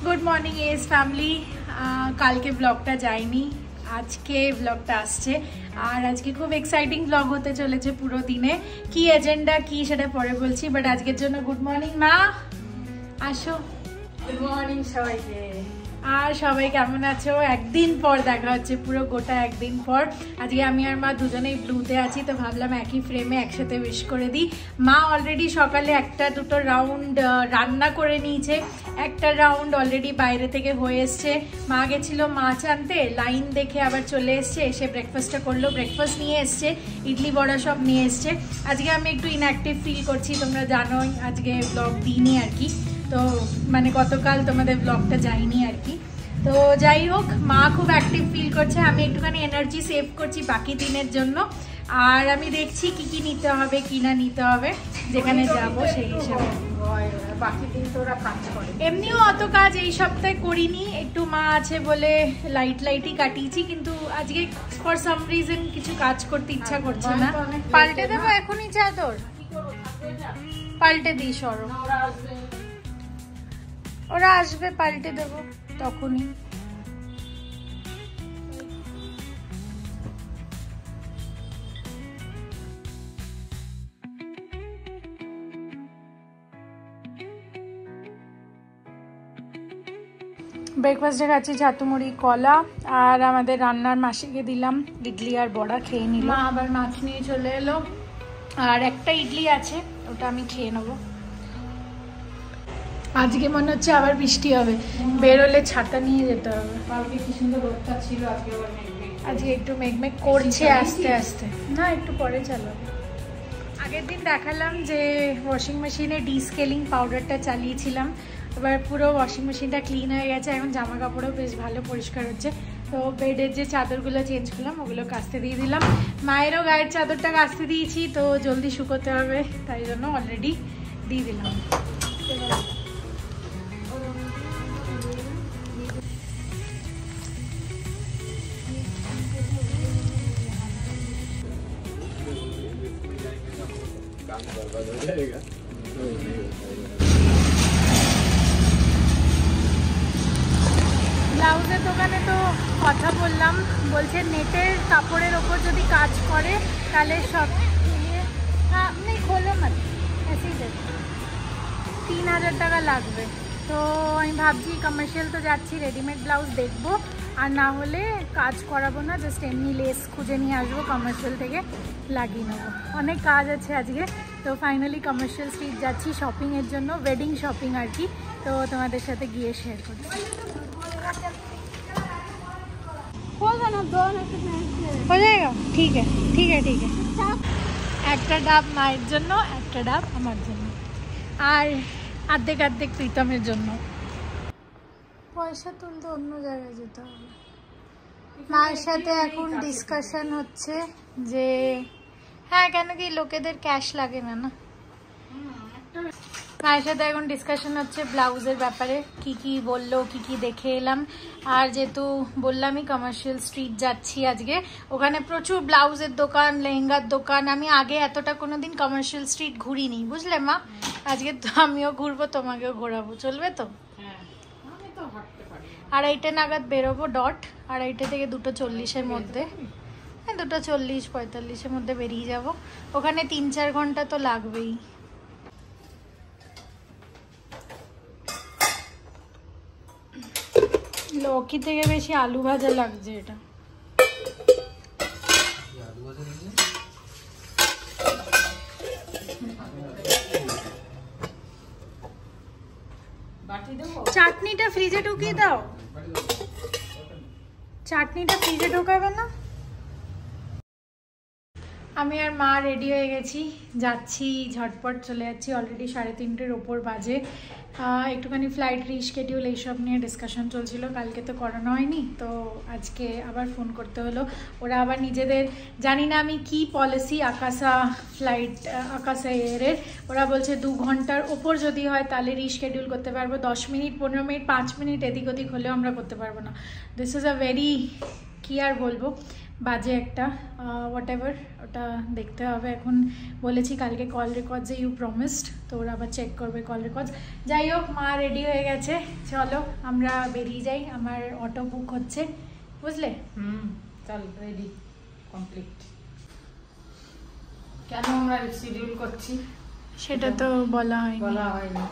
Good morning as family. কালকে ব্লগটা যায়নি, আজকে ব্লগটা আসছে। আর আজকে খুব এক্সাইটিং ব্লগ হতে চলেছে পুরো দিনে। কি এজেন্ডা কি সেটা পরে বলছি, বাট আজকের জন্য গুড মর্নিং মা, আসো। গুড মর্নিং সবাইকে। আর সবাই কেমন আছো? একদিন পর দেখা হচ্ছে, পুরো গোটা একদিন পর। আজকে আমি আর মা দুজনেই ব্লুতে আছি, তো ভাবলাম একই ফ্রেমে একসাথে উইশ করে দিই। মা অলরেডি সকালে একটা দুটো রাউন্ড রান্না করে নিয়েছে, একটা রাউন্ড অলরেডি বাইরে থেকে হয়ে এসছে। মা গেছিলো মাছ আনতে, লাইন দেখে আবার চলে এসছে, এসে ব্রেকফাস্টটা করলো, ব্রেকফাস্ট নিয়ে এসছে, ইডলি বড়া সব নিয়ে এসছে। আজকে আমি একটু ইনঅ্যাক্টিভ ফিল করছি, তোমরা জানোই আজকে ব্লগ দিইনি আর কি, তো মানে গতকাল তোমাদের ব্লগটা যায়নি আর কি। তো যাই হোক, মা খুব অ্যাক্টিভ ফিল করছে, আমি একটুখানি এনার্জি সেভ করছি বাকি দিনের জন্য। আর আমি দেখছি কি কি নিতে হবে কি না নিতে হবে যেখানে যাব সেই হিসাবে। বাকি দিন তো ওরা কাজ করে, এমনিও অত কাজ এই সপ্তাহে করিনি, একটু মা আছে বলে লাইটই কাটিয়েছি, কিন্তু আজকে ফর সাম রিজন কিছু কাজ করতে ইচ্ছা করছে না। পাল্টে দেবো এখনই চাদর, পাল্টে দিই সরো, ওরা আসবে পাল্টে দেবো তখনই। ব্রেকফাস্টে খাচ্ছি ছাতু মুড়ি কলা, আর আমাদের রান্নার মাসিকে দিলাম ইডলি আর বড়া, খেয়ে নিল। মা আবার মাছ নিয়ে চলে এলো, আর একটা ইডলি আছে ওটা আমি খেয়ে নেবো। আজকে মনে হচ্ছে আবার বৃষ্টি হবে, বেরোলে ছাতা নিয়ে যেতে হবে। কালকে কি সুন্দর রোদটা ছিল, আজকে একটু মেঘমেঘ করছে আস্তে আস্তে, না একটু পরে চালাবো। আগের দিন দেখালাম যে ওয়াশিং মেশিনে ডিস্কেলিং পাউডারটা চালিয়েছিলাম, এবার পুরো ওয়াশিং মেশিনটা ক্লিন হয়ে গেছে, এখন জামা কাপড়ও বেশ ভালো পরিষ্কার হচ্ছে। তো বেডের যে চাদরগুলো চেঞ্জ করলাম ওগুলো কাচতে দিয়ে দিলাম, মায়েরও গায়ের চাদরটা কাচতে দিয়েছি, তো জলদি শুকোতে হবে তাই জন্য অলরেডি দিয়ে দিলাম। ব্লাউজের দোকানে তো কথা বললাম, বলছে নেটের কাপড়ের ওপর যদি কাজ করে তাহলে সব নেই খোলো মানে 3000 টাকা লাগবে। তো আমি ভাবছি কমার্শিয়াল তো যাচ্ছি, রেডিমেড ব্লাউজ দেখবো, আর না হলে কাজ করাবো না, জাস্ট এমনি লেস খুঁজে নিয়ে আসবো কমার্শিয়াল থেকে, লাগিয়ে নেবো। অনেক কাজ আছে আজকে, তো ফাইনালি কমার্শিয়াল স্ট্রিট যাচ্ছি শপিংয়ের জন্য, ওয়েডিং শপিং আর কি, তো তোমাদের সাথে গিয়ে শেয়ার করছি। हो जाएगा, ठीक है ठीक है ठीक है। একটা ডাব মায়ের জন্য, একটা ডাব আমার জন্য, আর অর্ধেক অর্ধেক প্রীতমের জন্য। পয়সা তুলতে অন্য জায়গায় যেতে হবে। মায়ের সাথে এখন ডিসকাশন হচ্ছে যে হ্যাঁ কেন কি লোকেদের ক্যাশ লাগে না না, মায়ের সাথে এখন ডিসকাশন হচ্ছে ব্লাউজের ব্যাপারে, কি কি বললো কি কি দেখে এলাম। আর যেহেতু বললামই কমার্শিয়াল স্ট্রিট যাচ্ছি আজকে, ওখানে প্রচুর ব্লাউজের দোকান, লেহেঙ্গার দোকান, আমি আগে এতটা কোনোদিন কমার্শিয়াল স্ট্রিট ঘুরিনি, বুঝলে মা? আজকে তো আমিও ঘুরবো, তোমাকেও ঘোরাবো, চলবে তো? 2:30 নাগাদ বেরোবো ডট, 2:30 থেকে 2:40-এর মধ্যে, 2:40-45-এর মধ্যে বেরিয়ে যাব। ওখানে 3-4 ঘন্টা তো লাগবেই। লৌকি থেকে বেশি আলু ভাজা লাগছে এটা। চাটনিটা ফ্রিজে ঢুকিয়ে দাও, চাটনিটা ফ্রিজে ঢোকাবে না। আমি আর মা রেডি হয়ে গেছি, যাচ্ছি ঝটপট চলে যাচ্ছি, অলরেডি 3:30-এর ওপর বাজে। একটুখানি ফ্লাইট রিশিডিউল এইসব নিয়ে ডিসকাশন চলছিল, কালকে তো করানো হয়নি, তো আজকে আবার ফোন করতে হলো। ওরা আবার নিজেদের, জানি না আমি কি পলিসি আকাশা ফ্লাইট আকাশা এয়ারের, ওরা বলছে 2 ঘন্টার ওপর যদি হয় তাহলে রিশিডিউল করতে পারবো, 10 মিনিট 15 মিনিট 5 মিনিট এদিক ওদিক হলেও আমরা করতে পারবো না। দিস ইজ আ ভেরি, কি আর বলবো, বাজে একটা হোয়াট এভার, ওটা দেখতে হবে। এখন বলেছি কালকে কল রেকর্ড যে ইউ প্রমিসড, তো ওরা আবার চেক করবে কল রেকর্ড। যাই হোক, মা রেডি হয়ে গেছে, চলো আমরা বেরিয়ে যাই। আমার অটো বুক হচ্ছে, বুঝলে? চল রেডি কমপ্লিট। কেন আমরা শিডিউল করছি সেটা তো বলা হয়নি।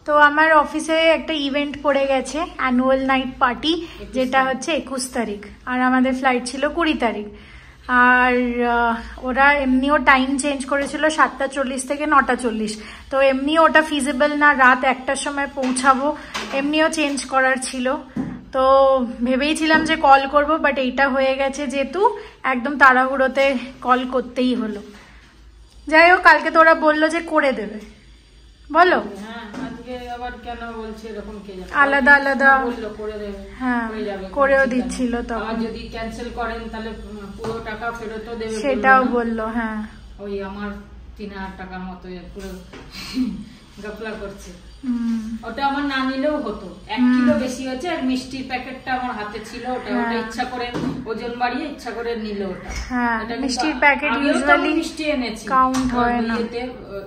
তো আমার অফিসে একটা ইভেন্ট পড়ে গেছে, অ্যানুয়াল নাইট পার্টি, যেটা হচ্ছে 21 তারিখ, আর আমাদের ফ্লাইট ছিল 20 তারিখ। আর ওরা এমনিও টাইম চেঞ্জ করেছিল 7:40 থেকে 9:40, তো এমনিও ওটা ফিজিবল না, রাত 1টার সময় পৌঁছাবো, এমনিও চেঞ্জ করার ছিল। তো ভেবেইছিলাম যে কল করব, বাট এইটা হয়ে গেছে যেহেতু একদম তাড়াহুড়োতে কল করতেই হলো। যাই হোক, কালকে তো ওরা বললো যে করে দেবে, বলো? আবার কেন বলছে এরকম, কে জানে, আলাদা আলাদা বললো করে দেবে। হ্যাঁ, করেও দিচ্ছিল। তো আর যদি ক্যান্সেল করেন তাহলে পুরো টাকা ফেরতও দেবে, সেটাও বললো। হ্যাঁ, ওই আমার 3000 টাকার মতো পুরো গাফলা করছে। ওটা আমার না নিলেও হতো, 1 কিলো বেশি হচ্ছে, আর মিষ্টির প্যাকেটটা আমার হাতে ছিল, ওটা ইচ্ছা করে ওজন বাড়িয়ে ইচ্ছা করে নিল ওটা। হ্যাঁ, মিষ্টির প্যাকেট ইউজুয়ালি মিষ্টি এনেছি, কাউন্ট হয় না।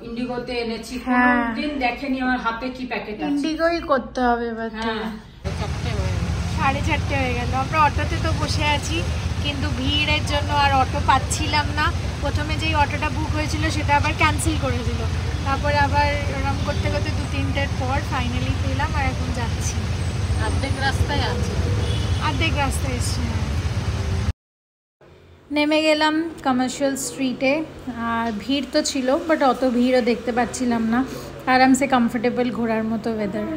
ইন্ডিগোতে এনেছি, কোনদিন দেখেনি আমার হাতে কি প্যাকেট আছে। ইন্ডিগোই করতে হবে এবার। হ্যাঁ, 4:30 হয়ে গেল। আমরা অটোতে তো বসে আছি, কিন্তু ভিড়ের জন্য আর অটো পাচ্ছিলাম না। প্রথমে যেই অটোটা বুক হয়েছিল সেটা আবার ক্যান্সেল করে দিল, তারপরে আবার ওরম করতে করতে 2-3টের পর ফাইনালি পেলাম, আর এখন যাচ্ছি। অর্ধেক রাস্তায় এসছি। নেমে গেলাম কমার্শিয়াল স্ট্রিটে, আর ভিড় তো ছিল, বাট অত ভিড়ও দেখতে পাচ্ছিলাম না, আরামসে কমফোর্টেবল ঘোরার মতো ওয়েদার।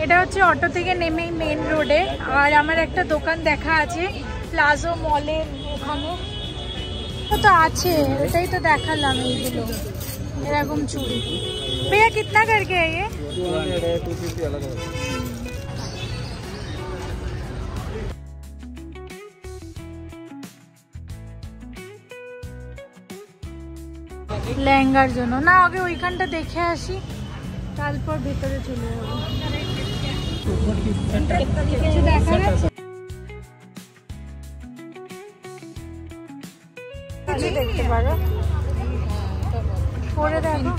এটা হচ্ছে অটো থেকে নেমেই মেন রোডে, আর আমার একটা দোকান দেখা আছে প্লাজো মলের ওখানে, তো আছে, ওটাই তো দেখালাম। এইগুলো এরকম চুড়ি। भैया कितना करके है ये? 250 अलग है। লেহেঙ্গার জন্য না, আগে ওইখানটা দেখে আসি, তারপর ভিতরে চলে যাবো। কিছু দেখার আছে? কিছু দেখতে পারো, পরে দেখো।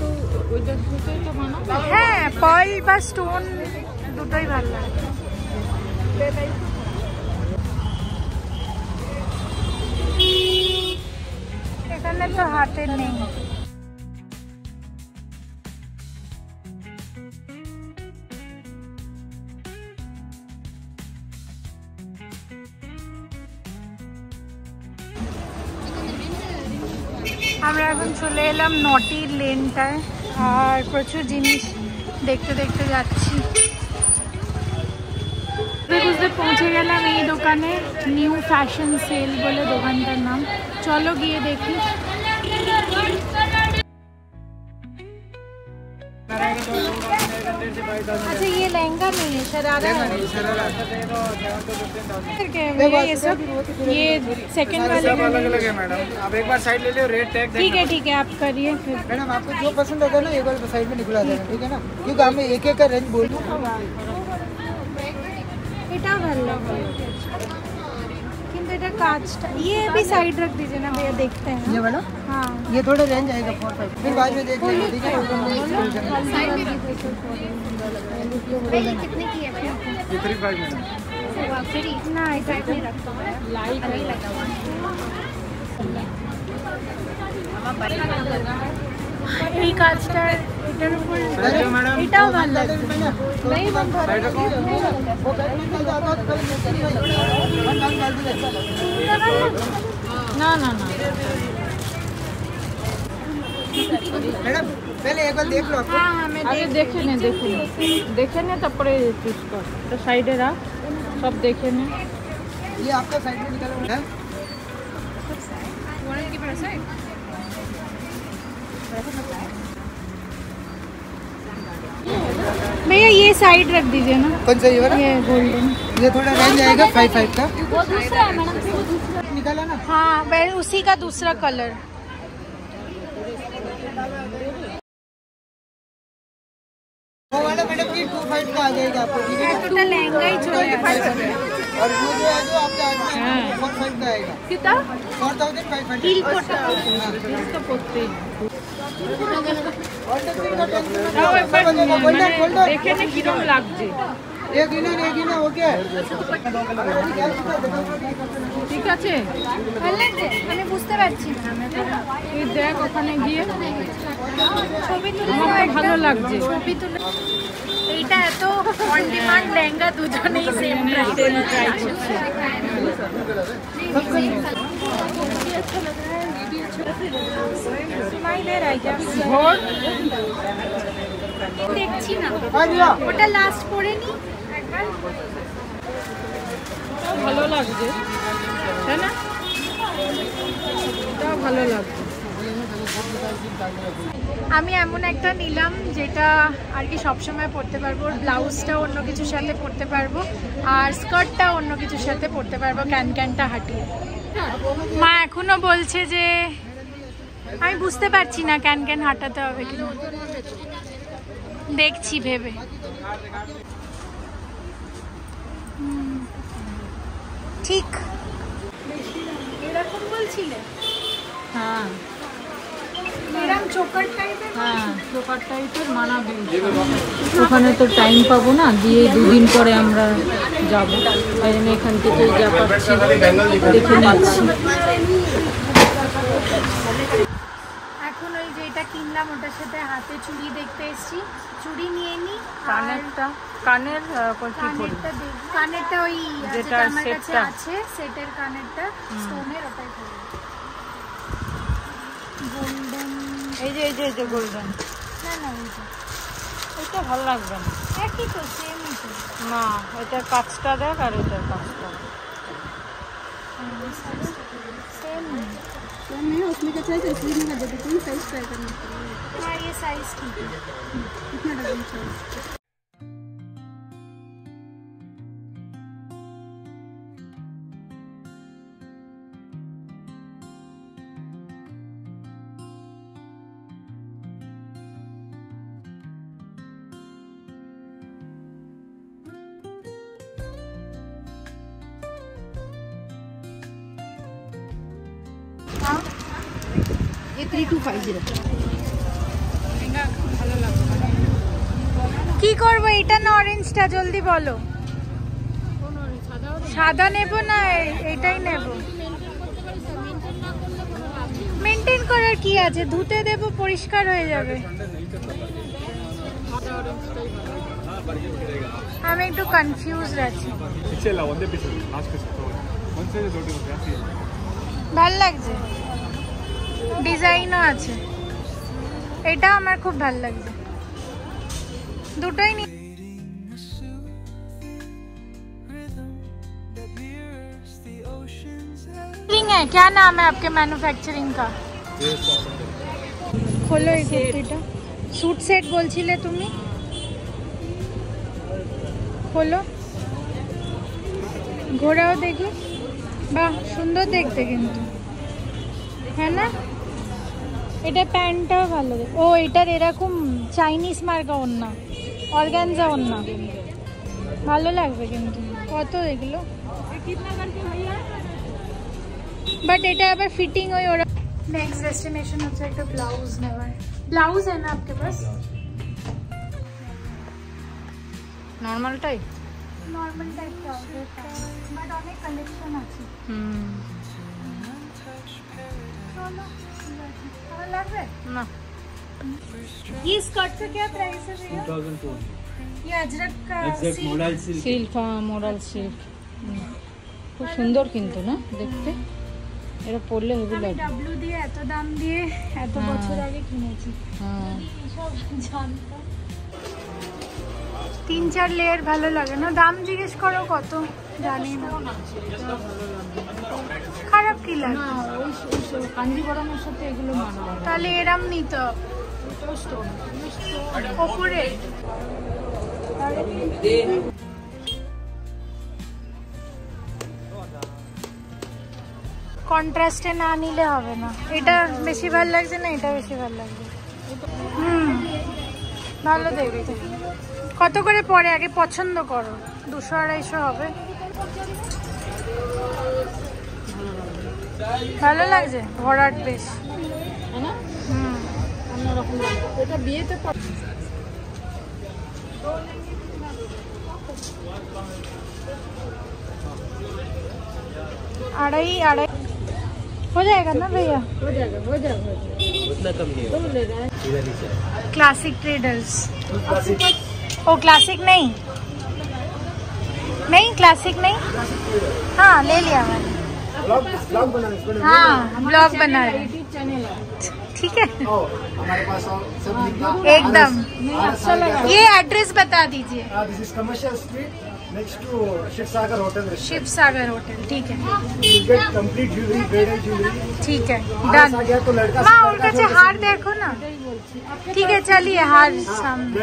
হ্যাঁ, পার্ল বা স্টোন দুটোই ভালো লাগে। এখানে তো হাতের নেই। আমরা এখন চলে এলাম নটি লেনটায়, আর প্রচুর জিনিস দেখতে দেখতে যাচ্ছি। খুঁজতে পৌঁছে গেলাম এই দোকানে, নিউ ফ্যাশন সেল বলে দোকানটার নাম। চলো গিয়ে দেখি। अच्छा ये लहंगा नहीं है, शरारा है। ये सब ये सेकंड वाले अलग है मैडम, आप एक बार साइड ले लो, रेट टैग। ठीक है, आप करिए फिर। मैडम आपको जो पसंद होगा ना एक बार साइड में निकला देना, ठीक है ना, क्योंकि हमें एक एक का रेंज बोल दूँ। এটা ভালো লাগে, কিন্তু এটা কাজটা ये भी साइड रख दीजिए ना भैया, देखते हैं। ये वाला? हाँ, ये थोड़ा रेंज आएगा 4-5, फिर बाद में देख लेंगे, ठीक है। कितने की है? 35 मैडम। না, এটা नहीं रखो, लाइट नहीं लगा हुआ। এই কাজটা এটার উপর এটাও ভালো লাগে। না না না मैडम पहले एक बार देख लो। हाँ, हमें देखे ने তারপরে চুজ কর, তো সাইডে রাখ, সব দেখে নে। ये आपका साइड में निकला हुआ है। भैया ये साइड रख दीजिए ना। कौन सा ये वाला? ये गोल्डन। ये थोड़ा रेंज आएगा 5-5 का। निकाला ना। हाँ वह उसी का दूसरा कलर। वो वाला मैडम जी 25 का आ जाएगा आपको। এতটা লেহেঙ্গাই চলে আসে। और वो जो है जो आपके हाथ में 45 का आएगा। কিটা 4500। হিল পোটা তো করতেই और टेक्सटाइल का দেখে নে কিরকম লাগছে। एक इनर ओके। ঠিক আছে ভালো লাগছে? আমি বুঝতে পারছি না। তুই দেখ ওখানে গিয়ে ছবি তুলে আমার তো ভালো লাগছে। ছবি তুলে এইটা এত অন ডিমান্ড লেহেঙ্গা দুজনেই সেম প্রাইস ট্রাই করছি। স্মাইল এর আইডিয়া ঘর দেখছি না। हाँ भैया ওটা লাস্ট পরে নি একবার। ভালো লাগছে তাই না? এটাও ভালো লাগছে। আমি এমন একটা নিলাম যেটা আর কি সবসময় পরতে পারবো। ব্লাউজটা অন্য কিছুর সাথে পরতে পারবো আর স্কার্টটা অন্য কিছুর সাথে পরতে পারবো ক্যানটা হাটিয়ে। মা এখনো বলছে যে আমি বুঝতে পারছি না ক্যান হাঁটাতে হবে কিনা, দেখছি ভেবে। ঠিক এরকম বলছিলে? হ্যাঁ এরকম চোকার টাইপের। হ্যাঁ প্রকার টাইপের মানাবে। ওখানে তো টাইম পাবো না, গিয়ে দুদিন পরে আমরা যাবো, তাই জন্য এখান থেকে যা পাচ্ছি দেখে নিচ্ছি। এখন ওই যেটা কিনলাম ওটার সাথে হাতে চুড়ি দেখতে এসেছি, চুড়ি নিয়ে নি। কানের কানেরটা ওই যেটা আমার কাছে সেটটা আছে, সেটের কানেরটা স্টোনের, ওটাই গোল্ডেন। এই যে গোল্ডেন। না না এটা ভালো লাগবে না। একই তো, সেমই তো। না এটার কাজটা দেখ আর এটার কাজটা सेम नहीं उसमें का साइज असली में कर देते हैं, साइज ट्राई करना पड़ेगा। हाँ ये साइज ठीक है। कितना डजन चाहिए? ये 3250। কি করব এটা না অরেঞ্জটা? জলদি বলো। সাদা নেব না এটাই নেব? মেইনটেইন করার কি আছে, ধুতে দেব পরিষ্কার হয়ে যাবে। আমি একটু কনফিউজ আছি। ভাল লাগছে, ডিজাইনও আছে, এটা আমার খুব ভাল লাগছে। দুটোই নি। है क्या नाम है आपके मैन्युफैक्चरिंग का? खोलो এই কুর্তিটা, স্যুট সেট বলছিলে তুমি, খোলো ঘোরাও দেখি। বাহ সুন্দর দেখতে কিন্তু, হ্যাঁ না? এটা প্যান্টটাও ভালো। ও এটার এরকম চাইনিজ মার্কা ওড়না, অর্গানজা ওড়না, ভালো লাগবে কিন্তু। কত এগুলো? বাট এটা আবার ফিটিং ওই ওরা। নেক্সট ডেস্টিনেশন হচ্ছে একটা ব্লাউজ নেওয়ার। ব্লাউজ है ना आपके पास? Normal type, normal type blouse but অনেক কালেকশন আছে। চলো ভালো লাগবে না ये स्कर्ट का क्या प्राइस है भैया? 2002 ये अजरक का exact model silk silk, moral silk, খুব সুন্দর কিন্তু না দেখতে। এটা পরলে হেভি আমি লাগবে। ডাব্লিউ দিয়ে এত দাম দিয়ে এত বছর আগে কিনেছি। হ্যাঁ সব জানতাম। 3-4 লেয়ার ভালো লাগে না? দাম জিজ্ঞেস করো কত, জানি না। খারাপ কি লাগে? না ওই কাঞ্জিবরমের সাথে এগুলো মানাবে। তাহলে এরম নিতে হবে ওপরে। কন্ট্রাস্টে না নিলে হবে না। এটা বেশি ভালো লাগছে না এটা বেশি ভালো লাগছে? ভালো দেখতে। কত করে পরে আগে পছন্দ করো? 200-250 হবে। ভালো লাগছে ভরাট বেশ। এটা বিয়েতে अढ़ाई हो जाएगा ना भैया? हो जाएगा उतना कम नहीं तुम ले रहे हैं इधर ही से क्लासिक ट्रेडर्स। ओ क्लासिक नहीं क्लासिक नहीं। हाँ ले लिया मैंने। ब्लॉग बनाना इसको हाँ ब्लॉग बना रहे हैं। यूट्यूब चैनल है ठीक है हमारे पास और सब लिखा एकदम। अच्छा लगा ये एड्रेस बता दीजिए। This is commercial street next to Shiv Sagar hotel Shiv Sagar hotel. ठीक है you get complete jewellery bridal jewellery ठीक है आ डन। गया तो लड़का माँ उनका से हार देखो ना। ठीक है चलिए हार सामने।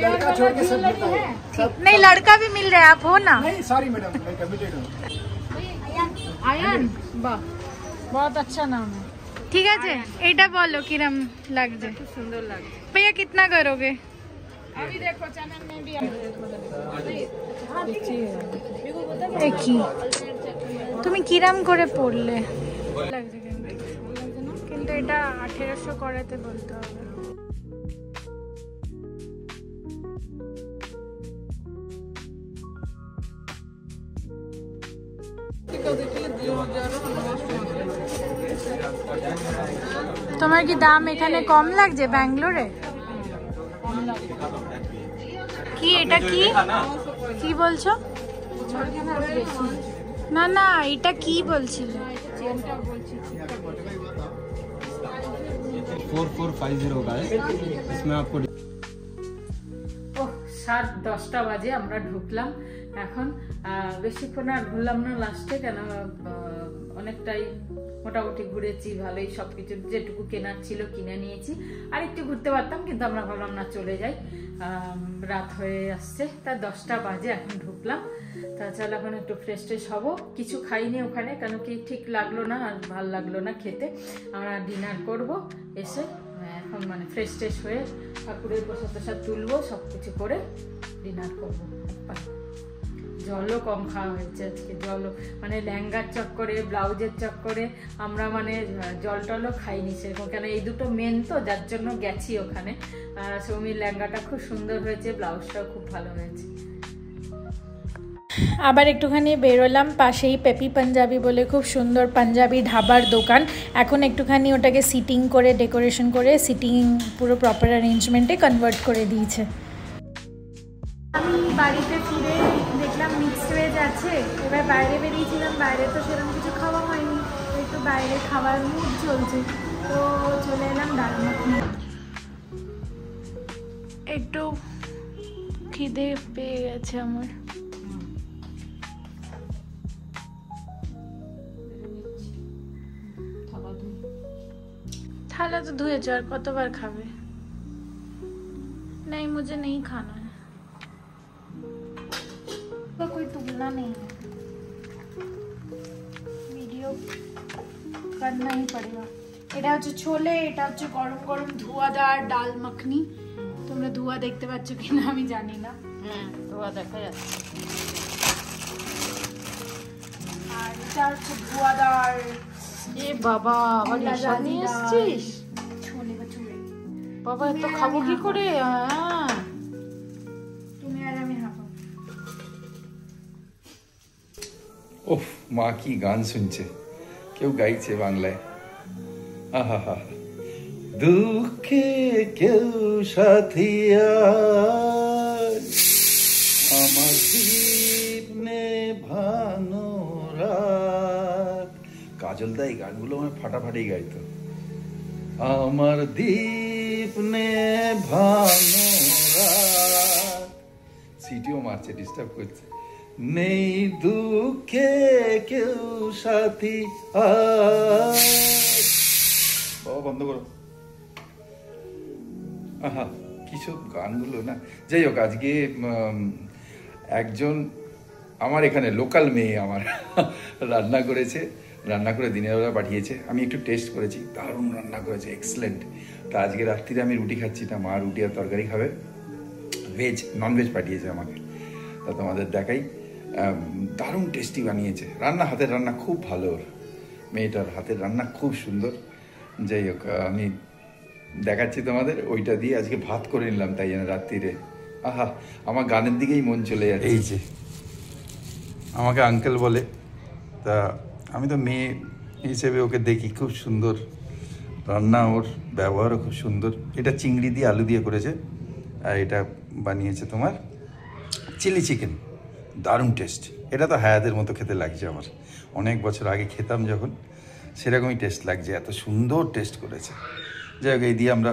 लड़का छोड़ के सब मिलता है ठीक नहीं लड़का भी मिल रहा है आप हो ना? नहीं सॉरी मैडम मैं कमिटेड हूँ आयन वाह बहुत अच्छा नाम है ঠিক আছে এইটা বলো কিরম লাগছে? सुंदर लगे भैया कितना करोगे? अभी देखो चैनल में भी একই তুমি কিরাম করে পড়লে লাগছে কিন্তু এটা 1800 করাতে বলতে হবে। তোমার কি দাম এখানে কম লাগছে ব্যাঙ্গালোরে? কি এটা কি কি বলছো? না না এটা কি বলছিলে? 4450 का है इसमें आपको 7-10টা বাজে আমরা ঢুকলাম এখন। বেশিক্ষণ আর ঘুরলাম না লাস্টে, কেন অনেকটাই মোটামুটি ঘুরেছি ভালোই, সবকিছু যেটুকু কেনার ছিল কিনে নিয়েছি। আর একটু ঘুরতে পারতাম কিন্তু আমরা ভাবলাম না চলে যাই, রাত হয়ে আসছে। তা 10টা বাজে এখন ঢুকলাম। তাছাড়া এখন একটু ফ্রেশ ট্রেশ হবো। কিছু খাইনি ওখানে, কেন কি ঠিক লাগলো না আর ভাল লাগলো না খেতে। আমরা ডিনার করব এসে, এখন মানে ফ্রেশ ট্রেশ হয়ে ঠাকুরের প্রসাদ প্রসাদ তুলবো, সব কিছু করে ডিনার করবো। জলও কম খাওয়া হয়েছে আজকে, জলও মানে লেহেঙ্গার চক্করে ব্লাউজের চক্করে আমরা মানে জল টলও খাইনি সেরকম, কেন এই দুটো মেন তো যার জন্য গেছি ওখানে। সৌমির লেহেঙ্গাটা খুব সুন্দর হয়েছে, ব্লাউজটাও খুব ভালো হয়েছে। আবার একটুখানি বেরোলাম, পাশেই পেপি পাঞ্জাবি বলে খুব সুন্দর পাঞ্জাবি ধাবার দোকান। এখন একটুখানি ওটাকে সিটিং করে ডেকোরেশন করে সিটিং পুরো প্রপার অ্যারেঞ্জমেন্টে কনভার্ট করে দিয়েছে। আমি বাড়িতে ফিরে দেখলাম মিক্সড ভেজ আছে। এবার বাইরে বেরিয়েছিলাম, বাইরে তো সেরকম কিছু খাওয়া হয়নি, একটু বাইরে খাবার মুড চলছে, তো চলে এলাম ডাল মাখনি। একটু খিদে পেয়ে গেছে আমার। थाला तो धुए और कत बार खावे? नहीं मुझे नहीं खाना है, तो कोई तुलना नहीं है, वीडियो करना ही पड़ेगा। এটা হচ্ছে ছোলে, এটা হচ্ছে গরম গরম ধোয়াদার ডাল মাখনি। তোমরা ধোয়া দেখতে পাচ্ছ কিনা আমি জানি না। হ্যাঁ ধোয়া দেখা যাচ্ছে। আর এটা হচ্ছে ধোয়াদার। এ বাবা আবার নেশা নিয়ে এসেছিস? ছোলে বা ছোলে বাবা এত খাবো কি করে? তুমি আর আমি খাবো। ওফ মা কি গান শুনছে, কেউ গাইছে বাংলায়। আহা দুঃখে কেউ সাথী আমার দীপ নেভানো রাত। কাজল দা এই গানগুলো আমার ফাটাফাটি গাইতো। আমার দীপ নেভানো রাত, সিটিও মারছে, ডিস্টার্ব করছে। নেই দুঃখে কেউ সাথী। বাবা বন্ধ করো। আহা কিসব গানগুলো না। যাই হোক, আজকে একজন আমার এখানে লোকাল মেয়ে আমার রান্না করেছে। রান্না করে দিনের বেলা পাঠিয়েছে। আমি একটু টেস্ট করেছি, দারুণ রান্না করেছে, এক্সেলেন্ট। তা আজকে রাত্রিরে আমি রুটি খাচ্ছি না, মা রুটি আর তরকারি খাবে, ভেজ ননভেজ পাঠিয়েছে আমাকে। তা তোমাদের দেখাই, দারুণ টেস্টি বানিয়েছে রান্না, হাতের রান্না খুব ভালো, ওর মেয়েটার হাতের রান্না খুব সুন্দর। যাই হোক, আমি দেখাচ্ছি তোমাদের, ওইটা দিয়ে আজকে ভাত করে নিলাম, তাই জন্য রাত্রিরে আহা আমার গানের দিকেই মন চলে যাচ্ছে। এই যে আমাকে আঙ্কেল বলে, তা আমি তো মেয়ে হিসেবে ওকে দেখি, খুব সুন্দর রান্না, ওর ব্যবহারও খুব সুন্দর। এটা চিংড়ি দিয়ে আলু দিয়ে করেছে, আর এটা বানিয়েছে তোমার চিলি চিকেন, দারুণ টেস্ট। এটা তো হায়াতের মতো খেতে লাগছে আমার, অনেক বছর আগে খেতাম যখন, সেরকমই টেস্ট লাগছে, এত সুন্দর টেস্ট করেছে। যাই হোক, এই দিয়ে আমরা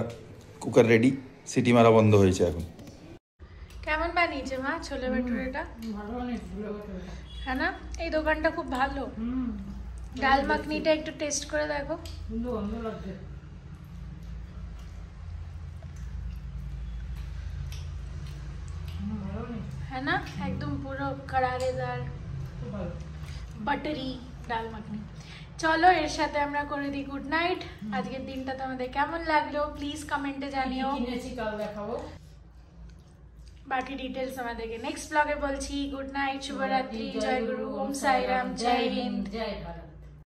কুকার রেডি, সিটি মারা বন্ধ হয়েছে এখন। কেমন বানিয়েছে মা ছোলে ভাটুরেটা? হ্যাঁ না, এই দোকানটা খুব ভালো। ডাল মাখনিটা একটু টেস্ট করে দেখো। है ना, एकदम পুরো কড়ারেদার বাটারি ডাল মাখনি। চলো এর সাথে আমরা করে দিই গুড নাইট। আজকের দিনটা তোমাদের কেমন লাগলো প্লিজ কমেন্টে জানিও। কাল দেখাবো বাকি ডিটেলস আমাদেরকে নেক্সট ব্লগে বলছি। গুড নাইট, শুভরাত্রি, জয় গুরু, ওম সাইরাম, জয় হিন্দ, জয় ভারত।